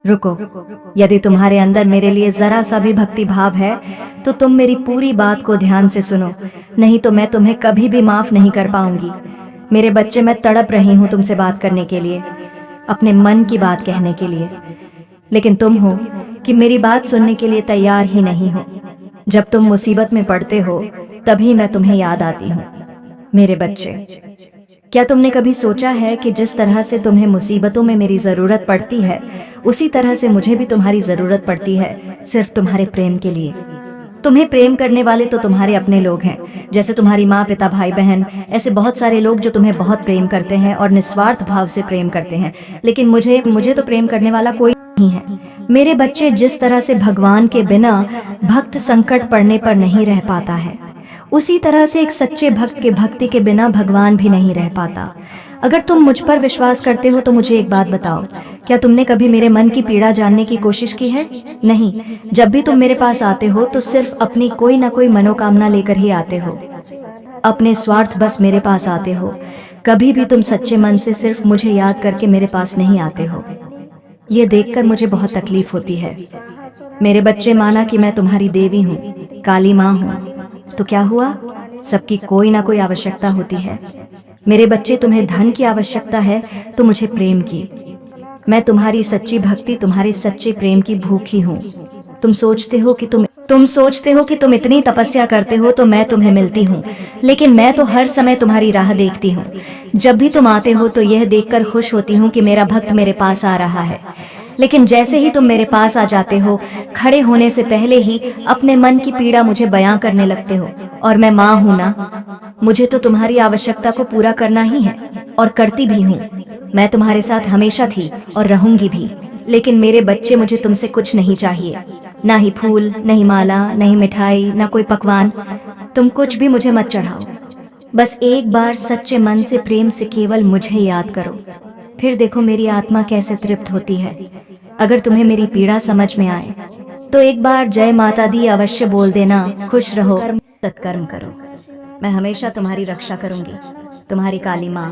रुको, यदि तुम्हारे अंदर मेरे लिए जरा सा भी भक्ति भाव है तो तुम मेरी पूरी बात को ध्यान से सुनो, नहीं तो मैं तुम्हें कभी भी माफ नहीं कर पाऊंगी। मेरे बच्चे, मैं तड़प रही हूँ तुमसे बात करने के लिए, अपने मन की बात कहने के लिए, लेकिन तुम हो कि मेरी बात सुनने के लिए तैयार ही नहीं हो। जब तुम मुसीबत में पड़ते हो तभी मैं तुम्हें याद आती हूँ। मेरे बच्चे, क्या तुमने कभी सोचा है कि जिस तरह से तुम्हें मुसीबतों में मेरी ज़रूरत पड़ती है, उसी तरह से मुझे भी तुम्हारी ज़रूरत पड़ती है, सिर्फ तुम्हारे प्रेम के लिए। तुम्हें प्रेम करने वाले तो तुम्हारे अपने लोग हैं, जैसे तुम्हारी माँ, पिता, भाई, बहन, ऐसे बहुत सारे लोग जो तुम्हें बहुत प्रेम करते हैं और निस्वार्थ भाव से प्रेम करते हैं। लेकिन मुझे तो प्रेम करने वाला कोई नहीं है। मेरे बच्चे, जिस तरह से भगवान के बिना भक्त संकट पड़ने पर नहीं रह पाता है, उसी तरह से एक सच्चे भक्त के भक्ति के बिना भगवान भी नहीं रह पाता। अगर तुम मुझ पर विश्वास करते हो तो मुझे एक बात बताओ, क्या तुमने कभी मेरे मन की पीड़ा जानने की कोशिश की है? नहीं। जब भी तुम मेरे पास आते हो तो सिर्फ अपनी कोई ना कोई मनोकामना लेकर ही आते हो, अपने स्वार्थ बस मेरे पास आते हो। कभी भी तुम सच्चे मन से सिर्फ मुझे याद करके मेरे पास नहीं आते हो। ये देखकर मुझे बहुत तकलीफ होती है। मेरे बच्चे, माना कि मैं तुम्हारी देवी हूँ, काली माँ हूँ, तो क्या हुआ? सबकी कोई ना कोई आवश्यकता होती है। मेरे बच्चे, तुम्हें धन की आवश्यकता है तो मुझे प्रेम की। मैं तुम्हारी सच्ची भक्ति, तुम्हारे सच्चे प्रेम की भूखी हूँ। तुम सोचते हो कि तुम इतनी तपस्या करते हो तो मैं तुम्हें मिलती हूँ, लेकिन मैं तो हर समय तुम्हारी राह देखती हूँ। जब भी तुम आते हो तो यह देखकर खुश होती हूँ कि मेरा भक्त मेरे पास आ रहा है, लेकिन जैसे ही तुम मेरे पास आ जाते हो, खड़े होने से पहले ही अपने मन की पीड़ा मुझे बयां करने लगते हो। और मैं माँ हूं ना, मुझे तो तुम्हारी आवश्यकता को पूरा करना ही है, और करती भी हूँ। मैं तुम्हारे साथ हमेशा थी और रहूंगी भी। लेकिन मेरे बच्चे, मुझे तुमसे कुछ नहीं चाहिए, ना ही फूल, नहीं माला, नहीं मिठाई, ना कोई पकवान। तुम कुछ भी मुझे मत चढ़ाओ, बस एक बार सच्चे मन से प्रेम से केवल मुझे याद करो, फिर देखो मेरी आत्मा कैसे तृप्त होती है। अगर तुम्हें मेरी पीड़ा समझ में आए तो एक बार जय माता दी अवश्य बोल देना। खुश रहो, सत्कर्म करो। मैं हमेशा तुम्हारी रक्षा करूंगी, तुम्हारी काली माँ।